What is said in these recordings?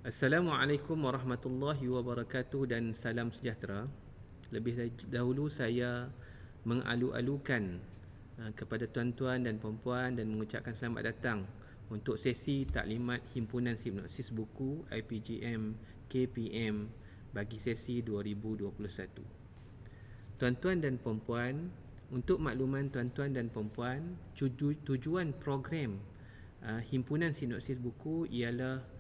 Assalamualaikum warahmatullahi wabarakatuh dan salam sejahtera. Lebih dahulu saya mengalu-alukan kepada tuan-tuan dan puan-puan dan mengucapkan selamat datang untuk sesi taklimat Himpunan Sinopsis Buku IPGM KPM bagi sesi 2021. Tuan-tuan dan puan-puan, untuk makluman tuan-tuan dan puan-puan, tujuan program Himpunan Sinopsis Buku ialah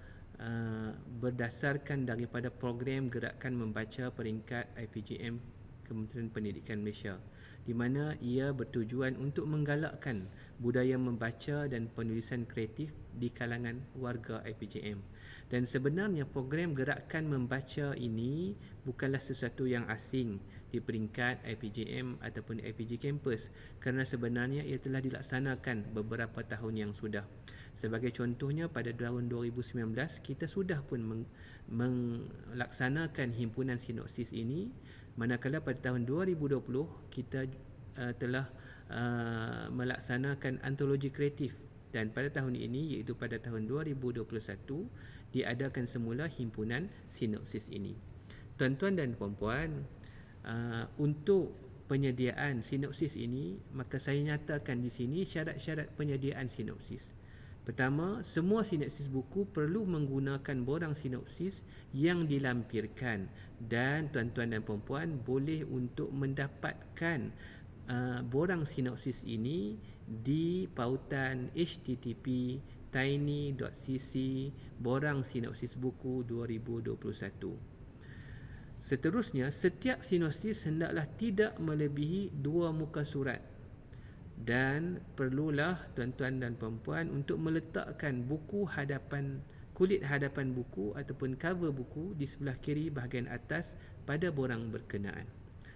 berdasarkan daripada program gerakan membaca peringkat IPGM Kementerian Pendidikan Malaysia, di mana ia bertujuan untuk menggalakkan budaya membaca dan penulisan kreatif di kalangan warga IPGM. Dan sebenarnya program gerakan membaca ini bukanlah sesuatu yang asing di peringkat IPGM ataupun IPG Campus, kerana sebenarnya ia telah dilaksanakan beberapa tahun yang sudah. Sebagai contohnya, pada tahun 2019 kita sudah pun melaksanakan himpunan sinopsis ini, manakala pada tahun 2020 kita telah melaksanakan antologi kreatif, dan pada tahun ini iaitu pada tahun 2021 diadakan semula himpunan sinopsis ini. Tuan-tuan dan puan-puan, untuk penyediaan sinopsis ini, maka saya nyatakan di sini syarat-syarat penyediaan sinopsis. Pertama, semua sinopsis buku perlu menggunakan borang sinopsis yang dilampirkan, dan tuan-tuan dan puan-puan boleh untuk mendapatkan borang sinopsis ini di pautan http tiny.cc borang sinopsis buku 2021. Seterusnya, setiap sinopsis hendaklah tidak melebihi 2 muka surat, dan perlulah tuan-tuan dan puan-puan untuk meletakkan kulit hadapan buku ataupun cover buku di sebelah kiri bahagian atas pada borang berkenaan,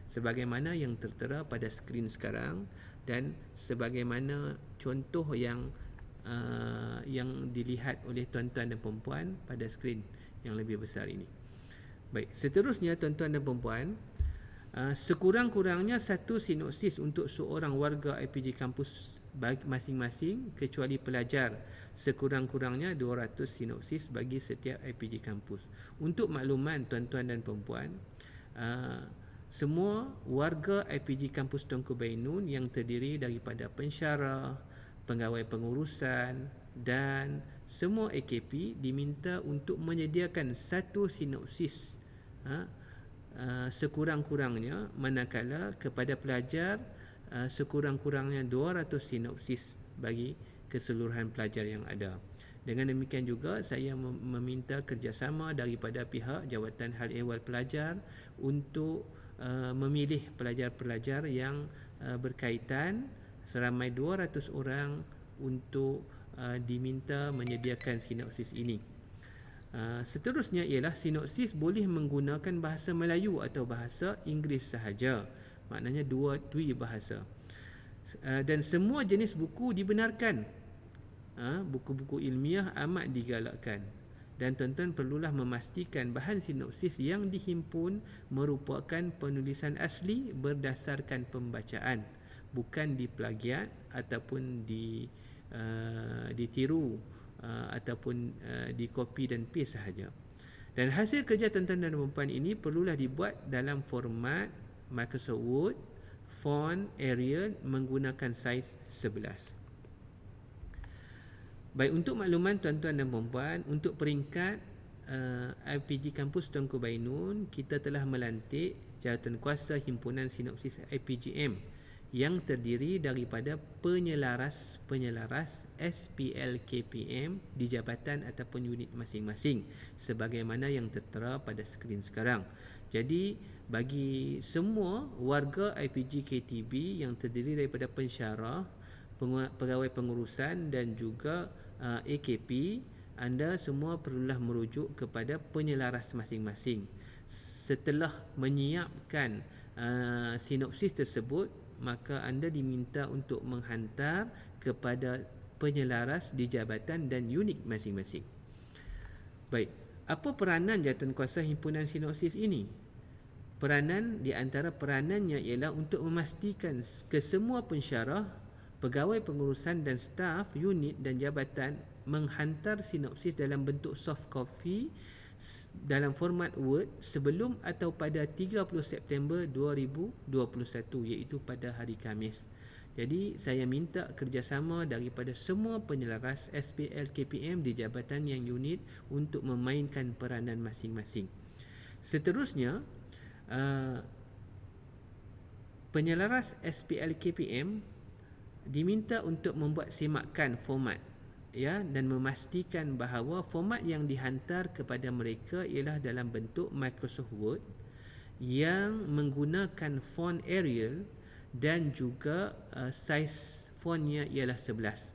sebagaimana yang tertera pada skrin sekarang dan sebagaimana contoh yang dilihat oleh tuan-tuan dan puan-puan pada skrin yang lebih besar ini. Baik, seterusnya tuan-tuan dan puan-puan, sekurang-kurangnya satu sinopsis untuk seorang warga IPG kampus masing-masing kecuali pelajar, sekurang-kurangnya 200 sinopsis bagi setiap IPG kampus. Untuk makluman tuan-tuan dan puan-puan, semua warga IPG kampus Tunku Bainun yang terdiri daripada pensyarah, pegawai pengurusan dan semua AKP diminta untuk menyediakan satu sinopsis sekurang-kurangnya, manakala kepada pelajar sekurang-kurangnya 200 sinopsis bagi keseluruhan pelajar yang ada. Dengan demikian juga saya meminta kerjasama daripada pihak Jawatan Hal Ehwal Pelajar untuk memilih pelajar-pelajar yang berkaitan seramai 200 orang untuk diminta menyediakan sinopsis ini. Seterusnya ialah sinopsis boleh menggunakan bahasa Melayu atau bahasa Inggeris sahaja, maknanya dua bahasa. Dan semua jenis buku dibenarkan. Buku-buku ilmiah amat digalakkan, dan tuan-tuan perlulah memastikan bahan sinopsis yang dihimpun merupakan penulisan asli berdasarkan pembacaan, bukan diplagiat ataupun ditiru ataupun di copy dan paste sahaja. Dan hasil kerja tuan-tuan dan puan-puan ini perlulah dibuat dalam format Microsoft Word, font Arial menggunakan saiz 11. Baik, untuk makluman tuan-tuan dan puan-puan, untuk peringkat IPG Kampus Tunku Bainun, kita telah melantik Jawatankuasa Himpunan Sinopsis IPGM yang terdiri daripada penyelaras SPL KPM di jabatan ataupun unit masing-masing, sebagaimana yang tertera pada skrin sekarang. Jadi bagi semua warga IPG KTB yang terdiri daripada pensyarah, pegawai pengurusan dan juga AKP, anda semua perlulah merujuk kepada penyelaras masing-masing. Setelah menyiapkan sinopsis tersebut, maka anda diminta untuk menghantar kepada penyelaras di jabatan dan unit masing-masing. Baik, apa peranan Jawatankuasa Himpunan Sinopsis ini? Di antara peranannya ialah untuk memastikan kesemua pensyarah, pegawai pengurusan dan staf unit dan jabatan menghantar sinopsis dalam bentuk soft copy dalam format Word sebelum atau pada 30 September 2021, iaitu pada hari Khamis. Jadi saya minta kerjasama daripada semua penyelaras SPL KPM di jabatan yang unit untuk memainkan peranan masing-masing. Seterusnya, penyelaras SPL KPM diminta untuk membuat semakan format, ya, dan memastikan bahawa format yang dihantar kepada mereka ialah dalam bentuk Microsoft Word yang menggunakan font Arial dan juga saiz fontnya ialah 11.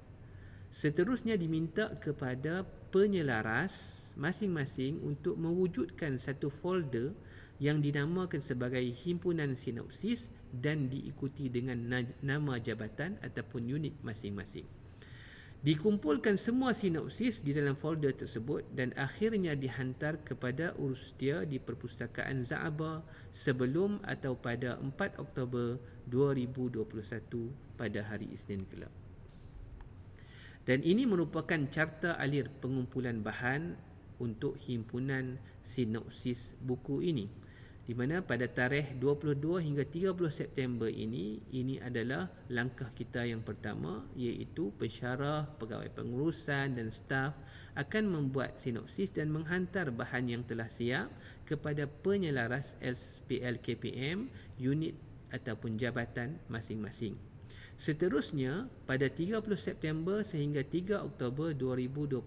Seterusnya diminta kepada penyelaras masing-masing untuk mewujudkan satu folder yang dinamakan sebagai himpunan sinopsis dan diikuti dengan nama jabatan ataupun unit masing-masing. Dikumpulkan semua sinopsis di dalam folder tersebut dan akhirnya dihantar kepada urus dia di Perpustakaan Za'abah sebelum atau pada 4 Oktober 2021 pada hari Isnin kelak. Dan ini merupakan carta alir pengumpulan bahan untuk himpunan sinopsis buku ini, di mana pada tarikh 22 hingga 30 September ini adalah langkah kita yang pertama, iaitu pensyarah, pegawai pengurusan dan staf akan membuat sinopsis dan menghantar bahan yang telah siap kepada penyelaras SPL KPM, unit ataupun jabatan masing-masing. Seterusnya, pada 30 September sehingga 3 Oktober 2021,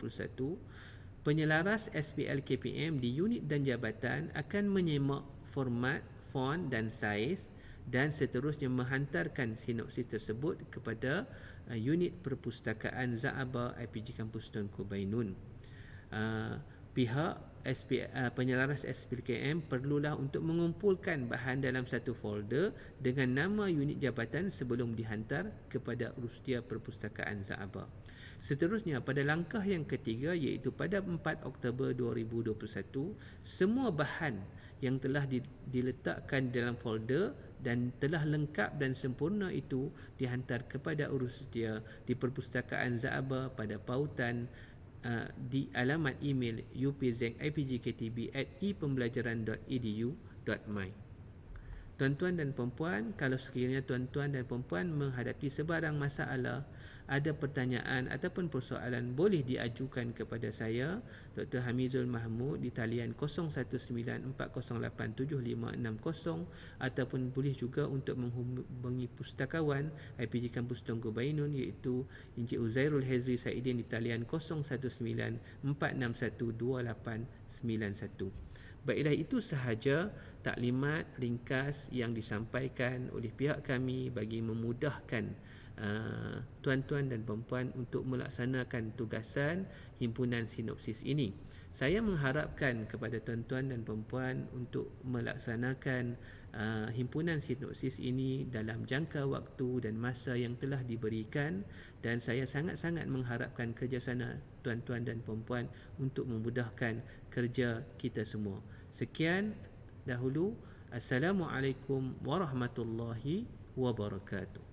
penyelaras SPL KPM di unit dan jabatan akan menyemak format, font dan saiz dan seterusnya menghantarkan sinopsis tersebut kepada unit Perpustakaan Za'abah IPG Kampus Tunku Bainun. Pihak penyelaras SPLKM perlulah untuk mengumpulkan bahan dalam satu folder dengan nama unit jabatan sebelum dihantar kepada urusdia Perpustakaan Za'abah. Seterusnya, pada langkah yang ketiga, iaitu pada 4 Oktober 2021, semua bahan yang telah diletakkan dalam folder dan telah lengkap dan sempurna itu dihantar kepada urusdia di Perpustakaan Za'abah pada pautan di alamat email upzipembelajaran.epembelajaran.edu.my. Tuan-tuan dan perempuan, kalau sekiranya tuan-tuan dan perempuan menghadapi sebarang masalah, ada pertanyaan ataupun persoalan, boleh diajukan kepada saya, Dr. Hamizul Mahmud, di talian 0194087560, ataupun boleh juga untuk menghubungi pustakawan IPG Kampus Tunku Bainun, iaitu Encik Uzairul Hezri Saidin, di talian 0194612891. Baiklah, itu sahaja taklimat ringkas yang disampaikan oleh pihak kami bagi memudahkan tuan-tuan dan perempuan untuk melaksanakan tugasan himpunan sinopsis ini. Saya mengharapkan kepada tuan-tuan dan perempuan untuk melaksanakan himpunan sinopsis ini dalam jangka waktu dan masa yang telah diberikan, dan saya sangat-sangat mengharapkan kerjasama tuan-tuan dan perempuan untuk memudahkan kerja kita semua. Sekian dahulu. Assalamualaikum warahmatullahi wabarakatuh.